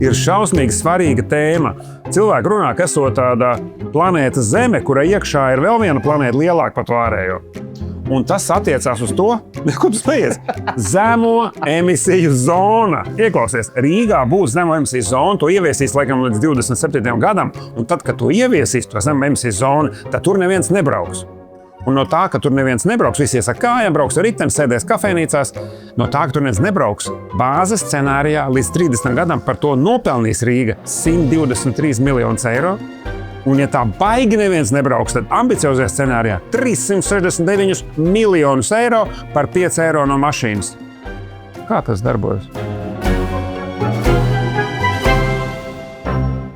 ir šausmīgi svarīga tēma. Cilvēki runā, ka esot tāda planēta Zeme, kurai iekšā ir vēl viena planēta lielāka par pārējo. Un tas attiecās uz to, ko tu smejies, zemo emisiju zona. Ieklausies, Rīgā būs zemo emisiju zona, to ieviesīs laikam līdz 27. gadam, un tad, kad to ieviesīs, to zemo emisiju zonu, tad tur neviens nebrauks. Un no tā, ka tur neviens nebrauks, visi ies ar kājām, brauks ar riteni, sēdēs kafejnīcās, no tā, ka tur neviens nebrauks, bāzes scenārijā līdz 30 gadam par to nopelnīs Rīga 123 miljonus eiro. Un, ja tā baigi neviens nebrauks, tad ambiciozajā scenārijā 369 miljonus eiro par 5 eiro no mašīnas. Kā tas darbojas?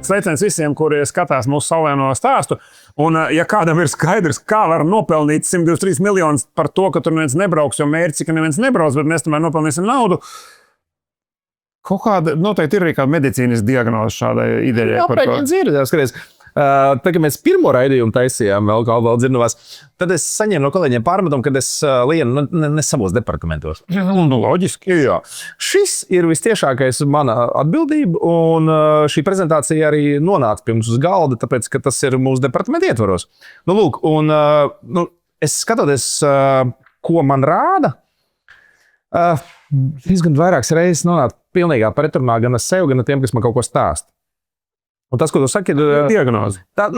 Sveiciens visiem, kuri skatās mūsu saulēno stāstu. Un, ja kādam ir skaidrs, kā var nopelnīt 123 miljonus par to, ka tur neviens nebrauks, jo mērķis, ka neviens nebrauks, bet mēs tomēr nopelnīsim naudu, kaut kāda, noteikti ir arī kāda medicīnas diagnoze šādai idejai. Jā, prēķins ir, skaties. Tā, kad mēs pirmo raidījumu taisījām, vēl dzirnavās, tad es saņēmu no kolēģiem pārmetumu, kad es lienu ne savos departamentos. Nu, loģiski, jā. Šis ir vistiešākais mana atbildība, un šī prezentācija arī nonāca pie mums uz galda, tāpēc, ka tas ir mūsu departamenta ietvaros. Nu, lūk, un es skatoties, ko man rāda, diezgan vairākas reizes nonāca pilnīgā pretrunā gan ar sevi, gan ar tiem, kas man kaut ko stāsta. Un tas, ko tu saki, ir diagnoze. Tā,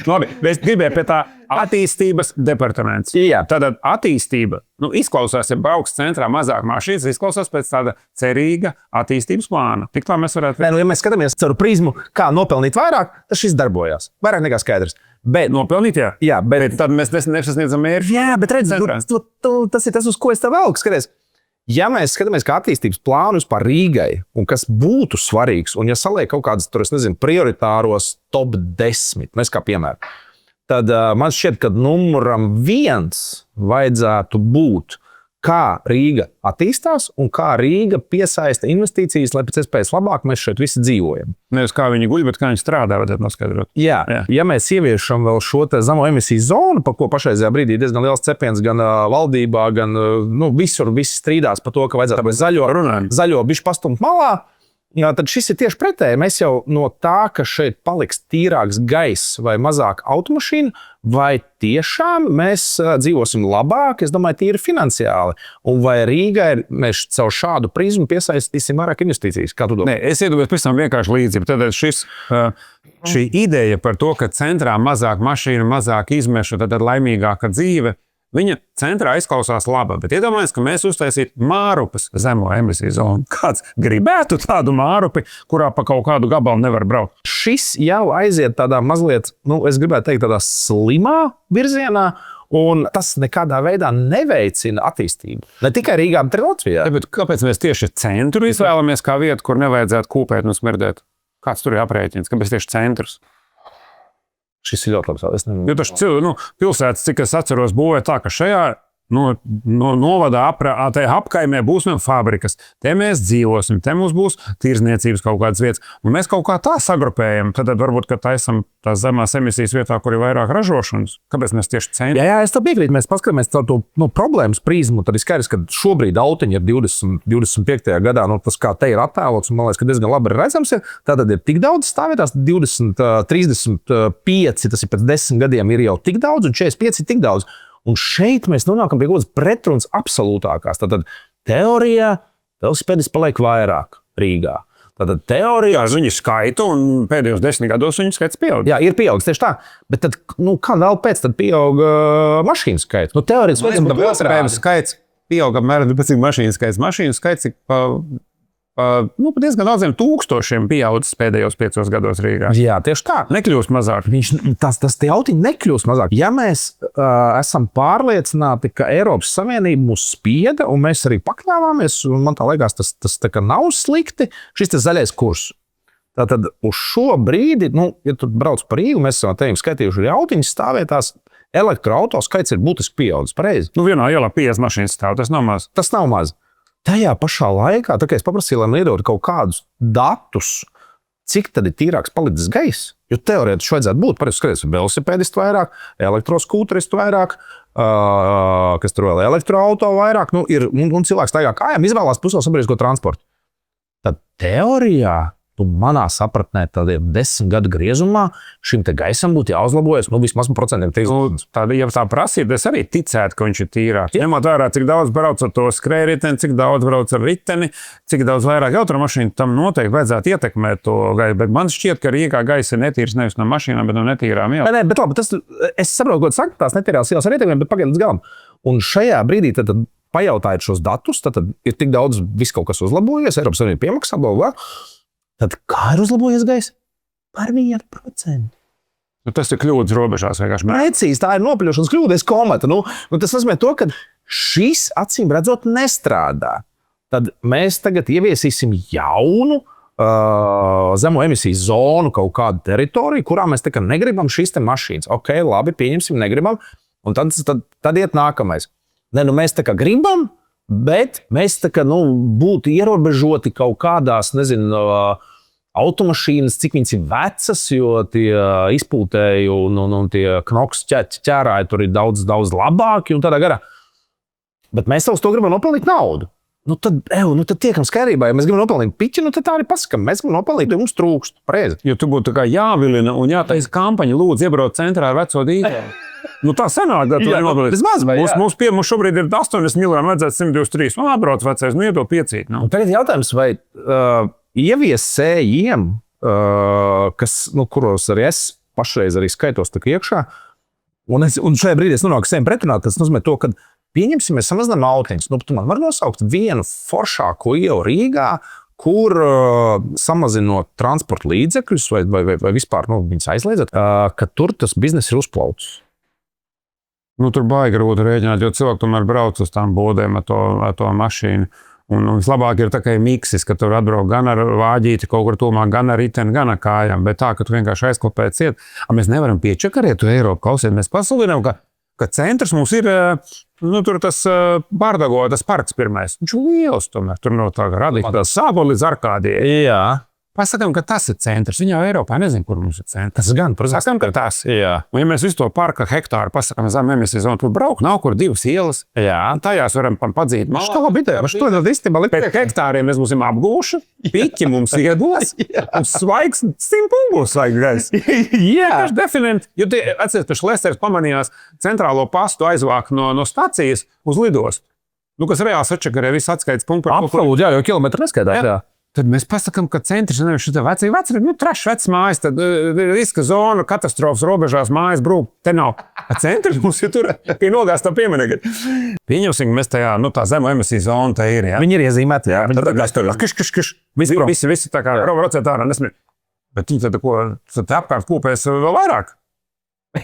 Labi, es gribēju pie tā attīstības departaments. Jā. Tātad attīstība, izklausās, ja brauks centrā mazāk mašīnas, izklausās pēc tāda cerīga attīstības plāna. Tik tā mēs varētu... Ja mēs skatāmies caur prizmu, kā nopelnīt vairāk, tad šis darbojās. Vairāk nekā skaidrs. Bet, nopelnīt, jā? Jā, bet tad mēs nesasniedzam mērķi. Jā, bet redz, tas ir tas, uz ko es tev velku, skaties. Ja mēs skatāmies kā attīstības plānu vispār Rīgai, un kas būtu svarīgs, un ja saliek kaut kādas, tur, es nezinu, prioritāros top 10, es kā piemēru, tad man šķiet, ka numuram 1 vajadzētu būt, kā Rīga attīstās un kā Rīga piesaista investīcijas, lai pēc iespējas labāk mēs šeit visi dzīvojam. Nevis kā viņi guļ, bet kā viņi strādā, vajadzētu noskaidrot. Jā. Ja mēs ieviešam vēl šo zemo emisiju zonu, par ko pašreizajā brīdī diezgan liels cepiens gan valdībā, gan visur visi strīdās par to, ka vajadzētu zaļo bišķi pastumt malā, jā, tad šis ir tieši pretēji. Mēs jau no tā, ka šeit paliks tīrāks gaiss vai mazāk automašīnu, vai tiešām mēs dzīvosim labāk, es domāju, tīri finansiāli. Un vai Rīgai mēs caur šādu prizmu piesaistīsim vairāk investīcijas? Kā tu domā? Nē, es iedomājos pēc tam vienkārši līdzību. Tad šī ideja par to, ka centrā mazāk mašīnu, mazāk izmešu, tad laimīgāka dzīve, viņa centrā izklausās laba, bet iedomājies, ka mēs uztaisītu Mārupes zemo emisiju zonu. Kāds gribētu tādu Mārupi, kurā pa kaut kādu gabalu nevar braukt? Šis jau aiziet tādā mazliet, es gribētu teikt, tādā slimā virzienā, un tas nekādā veidā neveicina attīstību. Ne tikai Rīgā, bet arī Latvijā. Bet kāpēc mēs tieši centru izvēlamies kā vietu, kur nevajadzētu kūpēt un smerdēt? Kāds tur ir aprēķins? Kāpēc tieši centrs? Šis ir ļoti labs. Jo taču pilsētas, cik es atceros, būvēja tā, ka šajā novadā apkaimē būs fabrikas. Te mēs dzīvosim, te mums būs tirzniecības kaut kādas vietas. Un mēs kaut kā tā sagrupējam. Tad varbūt, ka taisam tās zemās emisijas vietā, kur ir vairāk ražošanas. Kāpēc mēs tieši centrā? Jā, es tev piekrītu. Mēs paskatāmies caur to problēmas prizmu. Tad ir skaidrs, ka šobrīd autiņi ir 25. gadā. Tas, kā te ir attēlots, un man liekas, ka diezgan labi ir redzams. Tātad ir tik daudz stāvvietās, 20, 35, tas ir pēc 10 gadiem ir jau tik daudz, un 45 ir tik daudz. Un šeit mēs nonākam pie kaut kādas pretrunas absolūtākās. Tātad teorijā velosipēdisti paliek vairāk Rīgā. Tātad teorijā viņi skaita, un pēdējos 10 gados viņi skaits pieaug. Jā, ir pieaugs tieši tā. Bet tad, kā vēl pēc tad pieaug mašīnu skaits? Teorētiski redzam, ka velosipēdu skaits pieaug apmēram pēc cik mašīnu skaits. Mašīnu skaits ir diezgan daudziem tūkstošiem pieaudzis pēdējos 5 gados Rīgā. Jā, tieši tā. Nekļūst mazāk. Tas tie autiņi nekļūst mazāk. Ja mēs esam pārliecināti, ka Eiropas Savienība mūs spieda, un mēs arī pakļāvāmies, un man tā liekas, tas tā kā nav slikti, šis tas zaļais kurs. Tātad uz šo brīdi, ja tu brauc par Rīgu, mēs esam tevi skaitījuši arī autiņas stāvvietās, elektroauto skaits ir būtiski pieaudzis. Pareizi? Vienā ielā 50 mašīnas stāv, tas nav maz. Tas nav maz. Tajā pašā laikā, tā kā es paprasīju, lai man iedod kaut kādus datus, cik tad ir tīrāks palicis gaiss, jo teorētiski vajadzētu būt, pareizi skaties, velosipēdistu vairāk, elektroskūteristu vairāk, kas tur vēl elektroauto vairāk, un cilvēks staigā kājām izvēlās pusēl sabiedrisko transportu. tad teorijā tu manā sapratnē tādiem 10 gadu griezumā šim te gaisam būtu jāuzlabojas, vismaz procentiem tīrums. Ja tā prasība, es arī ticētu, ka viņš ir tīrāks. Ņemot vērā, cik daudz brauc ar to skrējriteni, cik daudz brauc ar riteni, cik daudz vairāk automašīnu, tam noteikti vajadzētu ietekmēt to gaisu. Bet man šķiet, ka Rīgā gaisa ir netīrs nevis no mašīnām, bet no netīrām ielas. Nē, bet labi, es saprotu, ko tu saki, tās netīrās ielas ar ietekmēm, bet pagaid līdz galam. Un šajā brīdī tad pajautājot šos datus, tad ir tik daudz viss kaut kas uzlabojies, Eiropas Savienība piemaksā, bla. Tad kā ir uzlabojies gaisa? Par 1%. Tas ir kļūdas robežās vienkārši. Precīzi, tā ir nopļošanas kļūda, es komatu. Tas nozīmē to, ka šis acīm redzot nestrādā. Tad mēs tagad ieviesīsim jaunu zemo emisiju zonu kaut kādu teritoriju, kurā mēs tā kā negribam šīs te mašīnas. Ok, labi, pieņemsim, negribam. Un tad iet nākamais. Mēs tā kā gribam, bet mēs tā kā būtu ierobežoti kaut kādās, automašīnas, cik viņas ir vecas, jo tie izpūtēji un tie knoks ķērāji tur ir daudz labāki un tādā garā. Bet mēs uz to gribam nopelnīt naudu. Tad tiekam skaidrībā, ja mēs gribam nopelnīt piķi, tad tā arī pasakam, mēs gribam nopelnīt, jo mums trūkst. Preizi. Jo tu būtu tā kā jāvilina un jātaisa kampaņa, lūdzu iebraukt centrā ar veco dīzeli. Tā sanāk, ka mums šobrīd ir 80 miljoni, vajadzētu 123. Atbrauc vecais, iedod 5. Tagad jautājums, vai ieviesējiem, kuros arī es pašreiz arī skaitos iekšā, un šajā brīdī es nonāku saviem pretrunā, tas nozīmē to, ka pieņemsim, mēs samazinām autiņus. Tu man var nosaukt vienu foršāko ielu Rīgā, kur samazinot transporta līdzekļus vai vispār viņus aizliedzat, ka tur tas biznes ir uzplaucis. Tur baigi grūti rēķināt, jo cilvēki tomēr brauc uz tām bodēm ar to mašīnu. Un vislabāk ir tā kā miksis, ka tur atbrauc gan ar vāģīti kaut kur tūmā, gan ar riteni, gan ar kājām. Bet tā, ka tu vienkārši aizklapēt ciet. Mēs nevaram piečakarēt to Eiropu. Klausiet, mēs pasludinām, ka centrs mums ir, tur tas Bārdago, tas parks pirmais. Viņš ir liels tomēr. Tur no tā radīt tā Sābola līdz Arkādijai. Jā. Pasakām, ka tas ir centrs. Viņā Eiropā nezinu, kur mums ir centrs. Tas gan, protams. Pasakām, ka tas. Jā. Un ja mēs visu to parka hektāru pasakām zem emisiju zonu, tur braukt nav kur 2 ielas. Jā. Tajās varam padzīt. Šo labi ideja. Šo tad īstenībā likt. Pēc hektāriem mēs būsim apgūši, piķi mums iedos, un svaigs 100 pungos vajag gaisa. Jā. Kaž definēt, jo atceries, ka Šlesers pamanījās centrālo pastu aizvākt no stacijas uz lidostu. Kas reāli sačakarē visu atskaites punktu. Absolūti, jā, jo kilometru neskaitās. Jā. Tad mēs pasakām, ka centrs ir nevis šitā vecā, trešs vecs mājas, tad riska zona, katastrofas robežās mājas brūk. Te nav. Centrs mums ir tur, ka nogāst tā pieminēt. Pieņemsim, mēs tajā, tā zemo emisiju zona tā ir, jā. Viņi ir iezīmēti, jā. Tad mēs tur kiš. Visi tā kā rocēt ārā nesmir. Bet viņi tad apkārt kūpēs vēl vairāk.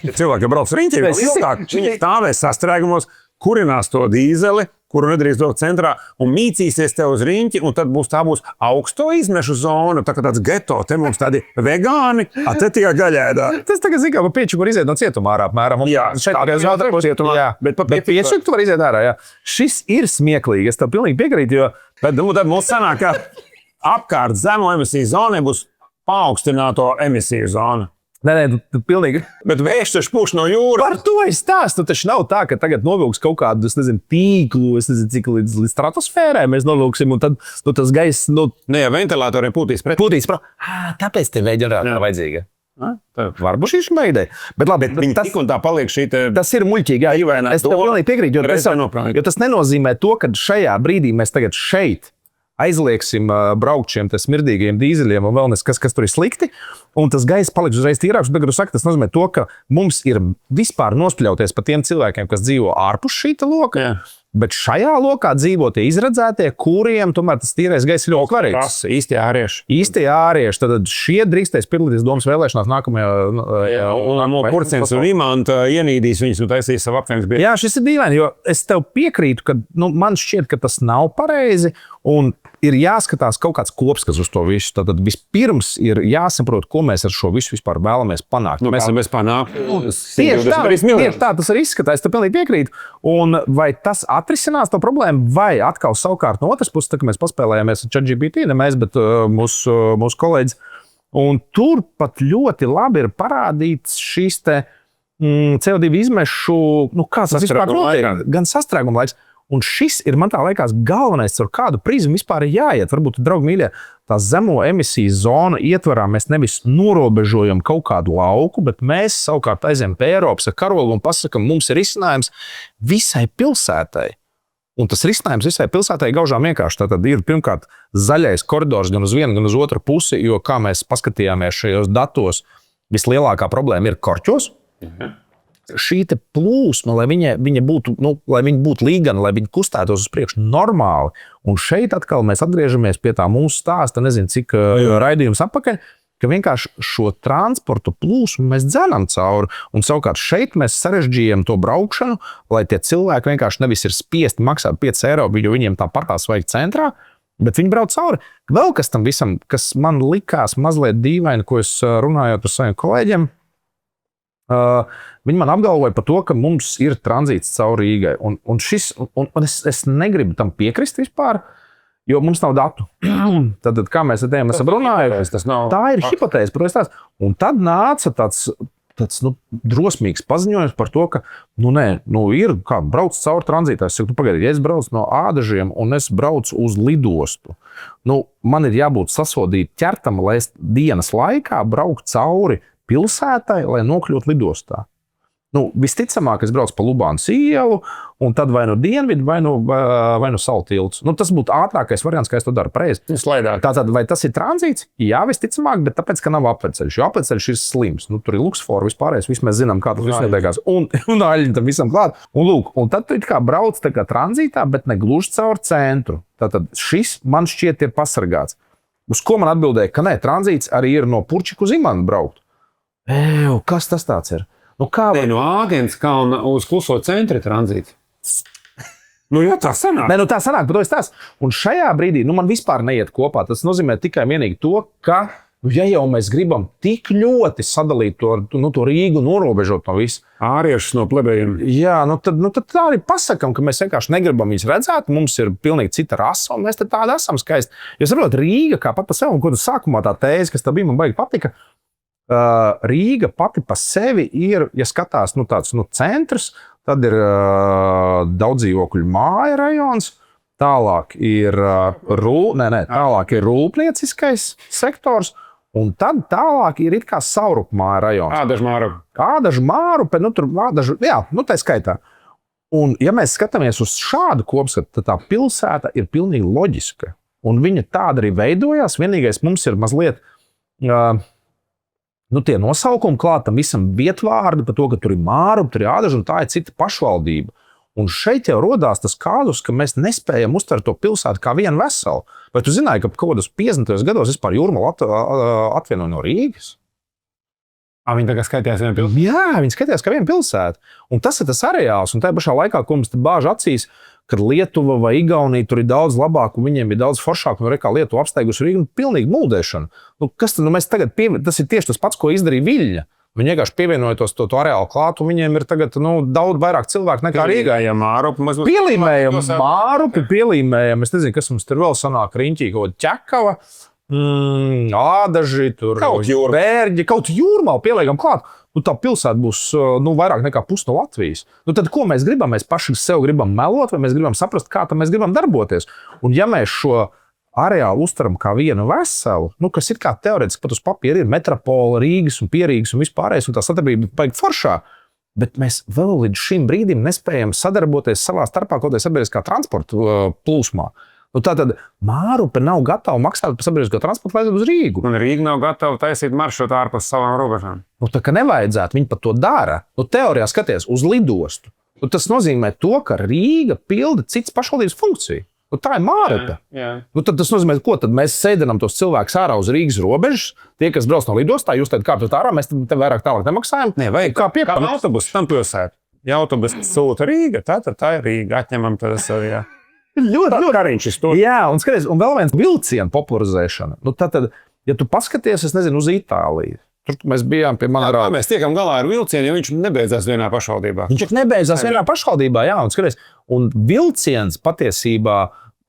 Cilvēki brauc riņķi, vēl ilgāk. Viņi stāvēs sastrēgumos, kurinās to dīzeli, kuru nedrīkst dot centrā, un mīcīsies te uz riņķi, un tad tā būs augsto izmešu zona, tā kā tāds geto, te mums tādi vegāni, te tikai gaļēdā. Tas tagad zina, ka pieču var iziet no cietuma ārā, apmēram. Jā, šeit arī no cietumā. Jā, bet pieču tu var iziet ārā, jā. Šis ir smieklīgi, es tev pilnīgi piekrītu, jo... Tad mums sanāk, ka apkārt zemo emisiju zonai būs paaugstināto emisiju zona. Nē, tu pilnīgi. Bet vējš taču pūš no jūras. Par to es stāstu. Taču nav tā, ka tagad novilks kaut kādu, tīklu, cik līdz stratosfērai mēs novilksim, un tad tas gaiss, ja ventilatoriem pūtīs pret. Tāpēc te veģenerātori vajadzīga. Varbūt šī šma ideja. Bet labi, viņi tik un tā paliek šī te... Tas ir muļķīgi, jā. Es tev pilnīgi piekrītu, jo tas nenozīmē to, ka šajā brīdī mēs tagad šeit aizlieksim braukt šiem smirdīgiem dīzeļiem un vēl kas tur ir slikti, un tas gaiss paliks uzreiz tīrāks. Bet, saka, tas nozīmē to, ka mums ir vispār nospļauties pa tiem cilvēkiem, kas dzīvo ārpus šīta loka, bet šajā lokā dzīvo tie izredzētie, kuriem tomēr tas tīrais gaiss ļoti svarīgs. Īstie ārieši. Īstie ārieši. Tad šie drīkstēs piedalīties domas vēlēšanās nākamajā... Un Kurcens un Imanta ienīdīs viņus un taisīs savu apvienības biedru. Jā, šis ir dīvaini, jo es tev piekrītu, ka man šķiet, ka tas nav pareizi, un ir jāskatās kaut kāds kopskats uz to visu. Tad vispirms ir jāsaprot, ko mēs ar šo visu vispār vēlamies panākt. Mēs vēlamies panākt. Tieši tā tas arī izskatās, es tev pilnīgi piekrītu. Un vai tas atrisinās to problēmu, vai atkal savukārt no otras puses, tā, ka mēs paspēlējāmies ar ChatGPT, ne mēs, bet mūsu kolēģis. Un tur pat ļoti labi ir parādīts šīs te CO2 izmešu, kāds tas vispār notiek, gan sastrēguma laiks. Un šis ir, man tā liekas, galvenais, ar kādu prizmu vispār ir jāiet. Varbūt, draugi mīļie, tā zemo emisiju zona ietvarā mēs nevis norobežojam kaut kādu lauku, bet mēs savukārt aizējam pie Eiropas ar karogu un pasakam, mums ir risinājums visai pilsētai. Un tas risinājums visai pilsētai gaužām vienkārši. Tātad ir pirmkārt zaļais koridors gan uz vienu, gan uz otru pusi, jo, kā mēs paskatījāmies šajos datos, vislielākā problēma ir Korķos. Šī plūsma, lai viņa būtu, lai viņa būtu līgana, lai viņa kustētos uz priekšu normāli. Un šeit atkal mēs atgriežamies pie tā mūsu stāsta, nezinu, cik raidījums atpakaļ, ka vienkārši šo transportu plūsmu mēs dzenam cauri. Un savukārt šeit mēs sarežģījam to braukšanu, lai tie cilvēki vienkārši nevis ir spiesti maksāt 5 eiro, jo viņiem tāpatās vajag centrā, bet viņi brauc cauri. Vēl kas tam visam, kas man likās mazliet dīvaini, ko es runājot ar saviem kolēģiem, viņi man apgalvoja par to, ka mums ir tranzīts cauri Rīgai. Un es negribu tam piekrist vispār, jo mums nav datu. Tad, kā mēs ar tiem esam runājuši, tā ir hipotēze. Un tad nāca tāds drosmīgs paziņojums par to, ka ir kāda brauc cauri tranzītā. Es saku, pagaidi, ja es braucu no Ādažiem un es braucu uz lidostu, man ir jābūt sasodīt ķertam, lai es dienas laikā brauktu cauri pilsētai, lai nokļūtu lidostā. Visticamāk, es braucu pa Lubānas ielu, un tad vai nu dienvidu, vai nu salu tilts. Tas būtu ātrākais variants, kā es to daru pareizi. Tātad, vai tas ir tranzīts? Jā, visticamāk, bet tāpēc, ka nav apveceļš, jo apveceļš ir slims. Tur ir luksfora vispārējais, viss mēs zinām, kā tas viss notiekās. Un aļņi tam visam klāt. Un tad tu it kā brauc tā kā tranzītā, bet ne gluži caur centru. Tātad šis man šķiet ir pasargāts. Uz ko man atbildēja, ka nē, tranzīts arī ir no Purčiku uz Imanu braukt. Kas tas tāds ir? No Āgens kalna uz Kluso centra tranzīts. Jā, tā sanāk. Tā sanāk, bet tas. Un šajā brīdī man vispār neiet kopā. Tas nozīmē tikai vienīgi to, ka, ja jau mēs gribam tik ļoti sadalīt to Rīgu, norobežot no visu. Āriešus no plebejiem. Jā, tad tā arī pasakam, ka mēs vienkārši negribam viņus redzēt. Mums ir pilnīgi cita rasa, un mēs te tādi esam skaisti. Jo saprot, Rīga kā pat pa sevi, un ko tu sākumā tā tēze, kas tā bija, man baigi patika, Rīga pati pa sevi ir, ja skatās tāds centrs, tad ir daudz dzīvokļu māja rajons, tālāk ir rūpnieciskais sektors, un tad tālāk ir it kā Saurupmāja rajons. Ādažmārupe, tā skaitā. Un ja mēs skatāmies uz šādu kopskatu, tad tā pilsēta ir pilnīgi loģiska, un viņa tāda arī veidojās. Vienīgais mums ir mazliet tie nosaukumi klāt tam visam vietvārdi par to, ka tur ir Mārupe, tur ir Ādaža, un tā ir cita pašvaldība. Un šeit jau rodās tas kādus, ka mēs nespējam uztvert to pilsētu kā vienu veselu. Vai tu zināji, ka kaut kādos 50. gados vispār Jūrmala atvienoja no Rīgas? Viņi tagad skaitījās vienu pilsētu? Jā, viņi skaitījās kā vienu pilsētu. Un tas ir tas areāls, un tajā pašā laikā, ko mums te bāž acīs, kad Lietuva vai Igaunija tur ir daudz labāk, un viņiem ir daudz foršāk, un kā Lietuva apsteigusi Rīgu, pilnīgi mūdēšana. Kas tad mēs tagad tas ir tieši tas pats, ko izdarīja Viļņa. Viņi vienkārši pievienoja to areālu klāt, un viņiem ir tagad daudz vairāk cilvēku nekā Rīgā. Pielīmējam Mārupi, pielīmējam, es nezinu, kas mums tur vēl sanāk, Riņķī, kaut Ķekava, Ādaži, tur Bērģi, kaut Jūrmala pieliekam klāt. Tā pilsēta būs vairāk nekā pusi no Latvijas. Tad ko mēs gribam? Mēs paši sev gribam melot, vai mēs gribam saprast, kā tam mēs gribam darboties? Un ja mēs šo areālu uztveram kā vienu veselu, kas ir kā teorētiski pat uz papīra ir metropola, Rīgas un Pierīgas un vispārējais, un tā sadarbība baigi foršā, bet mēs vēl līdz šim brīdim nespējam sadarboties savā starpā kaut kādā sabiedriskā transporta plūsmā. Tātad Mārupe nav gatava maksāt par sabiedrisko transportu, lai uz Rīgu. Un Rīga nav gatava taisīt maršrutu ārpus savām robežām. Tā kā nevajadzētu, viņi pat to dara. Teorijā skaties uz lidostu. Tas nozīmē to, ka Rīga pilda cits pašvaldības funkciju. Tā ir Mārupe. Tad tas nozīmē, ko tad mēs sēdinām tos cilvēkus ārā uz Rīgas robežas. Tie, kas brauc no lidostā, jūs tad kāpjat ārā, mēs te vairāk tālāk nemaksājam. Kā autobusu tam pilsētu. Ja autobusu sūta Rīga, tā ir Rīga. Atņemam tad arī, jā. Ļoti kariņš ir to. Jā, un skaties, un vēl viens vilcienu popularizēšana. Tātad, ja tu paskaties, es nezinu, uz Itāliju. Tur mēs bijām pie manā rāda. Mēs tiekam galā ar vilcienu, jo viņš nebeidzās vienā pašvaldībā. Viņš nebeidzās vienā pašvaldībā, jā, un skaties. Un vilciens patiesībā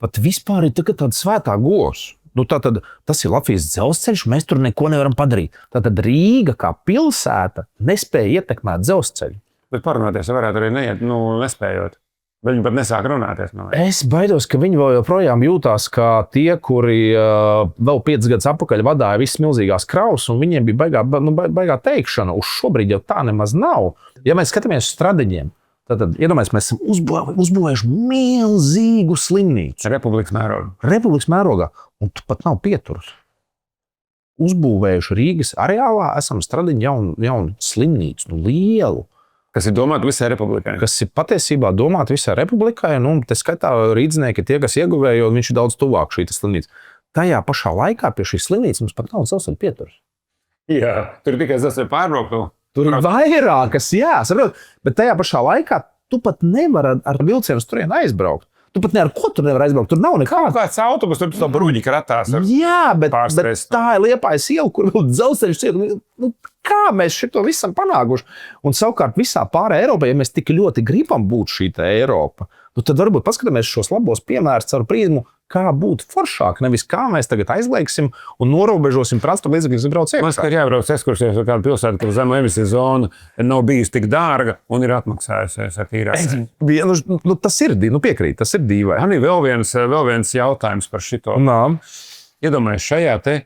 pat vispār ir tāda svētā govs. Tātad tas ir Latvijas dzelzceļš, mēs tur neko nevaram padarīt. Tātad Rīga kā pilsēta nespēja ietekmēt dzelzceļu. Bet parunāties varētu arī nespējot. Viņi pat nesāk runāties. Es baidos, ka viņi vēl joprojām jūtās kā tie, kuri vēl 5 gadus atpakaļ vadīja visas milzīgās kravas, un viņiem bija baigā teikšana. Uz šobrīd jau tā nemaz nav. Ja mēs skatāmies uz Stradiņiem, tad iedomājamies, mēs esam uzbūvējuši milzīgu slimnīcu. Republikas mērogā. Un tu pat nav pieturas. Uzbūvējuši Rīgas areālā, esam Stradiņu jaunu slimnīcu, lielu. Kas ir domāta visai republikai. Kas ir patiesībā domāta visai republikai, un te skaitā rīdznieki tie, kas ieguvēja, jo viņš ir daudz tuvāk šī slimnīca. Tajā pašā laikā pie šīs slimnīcas mums pat nav dzelzceļa pieturas. Jā, tur ir tikai dzelzceļa pārbrauktu. Tur ir vairākas, jā, saprot, bet tajā pašā laikā tu pat nevari ar vilcienu uz turieni aizbraukt. Tu pat ne ar ko tur nevar aizbraukt, tur nav nekā. Kāds autobus, tur tā bruņi kratās. Jā, bet tā ir Liepājas iela, kur vēl dzelzceļš iet. Nu, kā mēs šito visam panākuši? Un savukārt visā pārējā Eiropā, ja mēs tik ļoti gribam būt šī Eiropa, nu tad varbūt paskatāmies šos labos piemērus caur prizmu, kā būt foršāk, nevis kā mēs tagad aizliegsim un norobežosim transporta līdzekļus un brauc iekšā. Man ir jābrauc ekskursijās ar kādu pilsētu, kur zemu emisiju zona nav bijusi tik dārga un ir atmaksājusies ar tīrākajiem. Nu, tas ir, piekrīt, tas ir dīvaini. Man ir vēl viens jautājums par šito. Iedomājies šajā te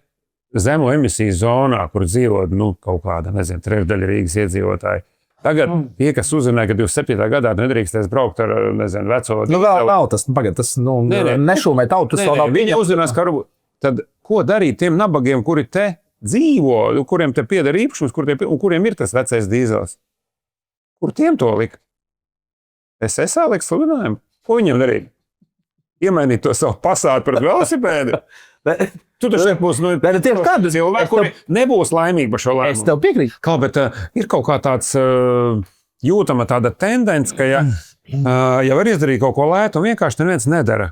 zemu emisiju zonā, kur dzīvo kaut kāda, trešdaļa Rīgas iedzīvotāji. Tagad tie, kas uzzināja, ka 27. gadā nedrīkstēs braukt ar, veco... Vēl nav tas, nešūmē tautu, tas vēl nav. Viņi uzzinās, ka varbūt, tad ko darīt tiem nabagiem, kuri te dzīvo, kuriem te pieder īpašums, kuriem ir tas vecais dīzels? Kur tiem to likt? SSA liks sludinājumu? Ko viņiem darīt? Iemainīt to savu pasātu pret velosipēdu? Tu taču būs cilvēki, kuri nebūs laimīgi par šo lēmumu. Es tev piekrītu. Bet ir kaut kā tāds jūtama tāda tendence, ka ja var izdarīt kaut ko lētu un vienkārši neviens nedara.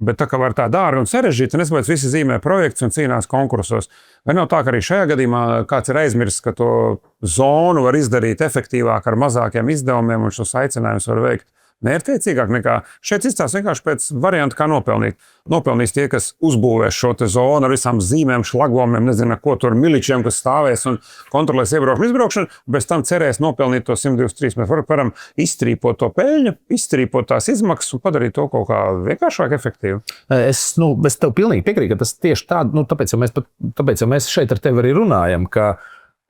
Bet tā kā var tā dārga un sarežģīta, un es pēc visi zīmē projekts un cīnās konkursos. Vai nav tā, ka arī šajā gadījumā kāds ir aizmirsis, ka to zonu var izdarīt efektīvāk ar mazākiem izdevumiem un šos aicinājumus var veikt mērķtiecīgāk nekā šeit izstāsta vienkārši pēc varianta, kā nopelnīt. Nopelnīs tie, kas uzbūvēs šo te zonu ar visām zīmēm, šlagvomiem, nezinu, ko tur miličiem, kas stāvēs un kontrolēs iebraukšanu, izbraukšanu, bez tam cerēs nopelnīt to 123. Mēs varam izstrīpot to peļņu, izstrīpot tās izmaksas un padarīt to kaut kā vienkāršāk efektīvu. Es tev pilnīgi piekrītu, ka tas tieši tā, tāpēc mēs šeit ar tevi arī runājam, ka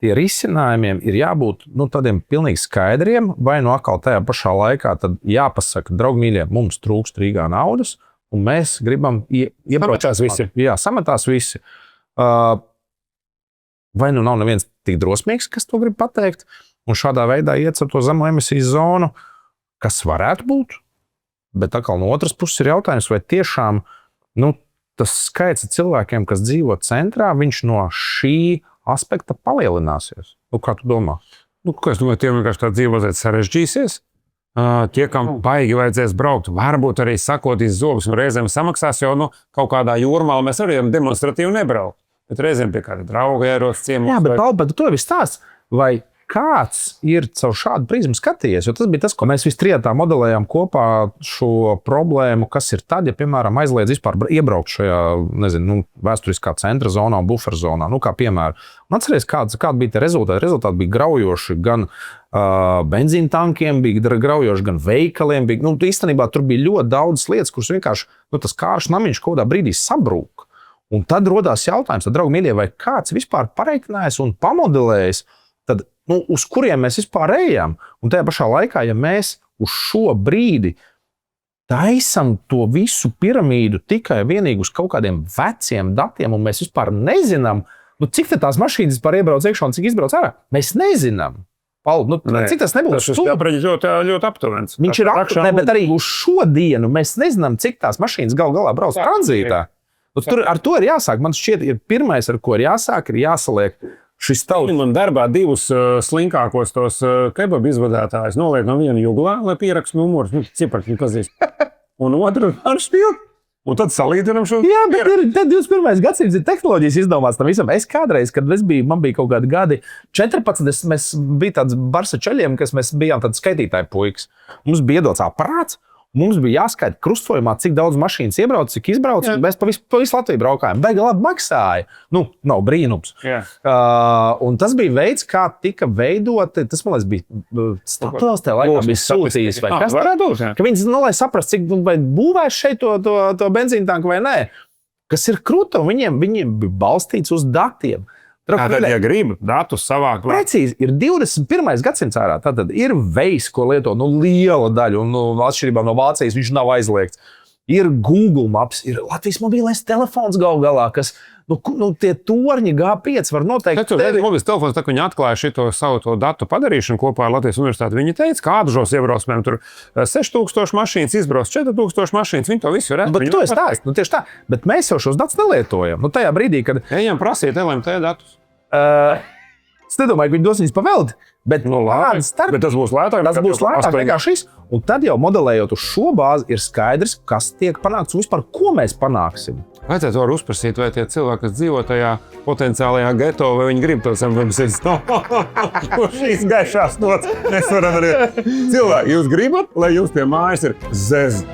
tie risinājumiem ir jābūt tādiem pilnīgi skaidriem, vai atkal tajā pašā laikā tad jāpasaka, draugi mīļie, mums trūkst Rīgā naudas, un mēs gribam iebraukt. Sametās visi. Jā, sametās visi. Vai nav neviens tik drosmīgs, kas to grib pateikt, un šādā veidā iet ar to zemo emisiju zonu, kas varētu būt, bet atkal no otras puses ir jautājums, vai tiešām tas skaits cilvēkiem, kas dzīvo centrā, viņš no šī aspekta palielināsies. Kā tu domā? Es domāju, tiem vienkārši tā dzīvozēt sarežģīsies. Tie, kam baigi vajadzēs braukt, varbūt arī sakotīs zobus un reizēm samaksās, jo kaut kādā jūrmā mēs arī demonstratīvi nebraukt. Bet reizēm pie kāda drauga ieros ciemos. Jā, bet to jau stāsts. Vai kāds ir caur šādu prizmu skatījies? Jo tas bija tas, ko mēs visi trijotā modelējām kopā šo problēmu, kas ir tad, ja, piemēram, aizliedz vispār iebraukt šajā, vēsturiskā centra zonā un buferzonā, kā piemēram. Un atceries, kādi bija tie rezultāti? Rezultāti bija graujoši gan benzīna tankiem, bija graujoši gan veikaliem. Īstenībā tur bija ļoti daudz lietas, kuras vienkārši tas kārš namiņš kaut kādā brīdī sabrūk. Un tad rodās jautājums, draugi mīļie, vai kāds vispār pareiķinājis un pamodelējis, tad uz kuriem mēs vispār ejam. Un tajā pašā laikā, ja mēs uz šo brīdi taisam to visu piramīdu tikai vienīgi uz kaut kādiem veciem datiem, un mēs vispār nezinām, cik tās mašīnas vispār iebrauc iekšā un cik izbrauc ārā, mēs nezinām. Cik tas nebūs? Tas ļoti aptuvens. Viņš ir aptuvens, bet arī uz šo dienu mēs nezinām, cik tās mašīnas galā brauc tranzītā. Ar to ir jāsāk. Man šķiet, pirmais, ar ko ir jāsāk, ir jāsaliek šis tauts. Man darbā divus slinkākos tos kebabu izvadātājus noliek no viena juglā, lai pierakstu numurus, ciparki pazīst. Un otru ar spilku. Un tad salīdzinām šo. Jā, bet tad 21. gadsimts ir tehnoloģijas izdomāts tam visam. Es kādreiz, kad man bija kaut kādi gadi 14, mēs bija tāds barsa čaļiem, kas mēs bijām tādi skaitītāji puikas. Mums bija iedots aparāts, Mums bija jāskaita krustojumā, cik daudz mašīnas iebrauc, cik izbrauc. Mēs pa visu Latviju braukājām. Baigi labi maksāja. Nu, nav brīnums. Un tas bija veids, kā tika veidoti. Tas, man liekas, bija Statoils tajā laikā bija sūtījis. Vai kas varētu būt? Ka viņi, lai saprastu, cik vai būvēs šeit to benzīntanku vai nē. Kas ir krūta, un viņiem bija balstīts uz datiem. Tātad, ja grib datus savākt, precīzi, ir 21. gadsimts ārā. Tātad ir veids, ko lieto liela daļa, un atšķirībā no Vācijas viņš nav aizliegts. Ir Google Maps, ir Latvijas mobilais telefons gal galā, kas tie torņi G5 var noteikt. Mobilais telefons, tā, viņi atklāja šito savu to datu padarīšanu kopā ar Latvijas universitāti. Viņi teica, ka ātros iebraucamiem tur 6000 mašīnas izbrauc, 4000 mašīnas. Viņi to visu redz. Bet to es stāstu, tieši tā. Bet mēs jau šos datus nelietojam. Tajā brīdī, kad ejam prasīt LMT datus. Es nedomāju, ka viņi dos viņus paveldi, bet, bet tas būs lētāk. Tas būs lētāk nekā šis. Un tad jau modelējot uz šo bāzi, ir skaidrs, kas tiek panākts un vispār, ko mēs panāksim. Vajadzētu var uzprasīt, vai tie cilvēki, kas dzīvo tajā potenciālajā geto, vai viņi grib tos MVMs. Šīs gaišās nots. Mēs varam arī. Cilvēki, jūs gribat, lai jums pie mājas ir zez.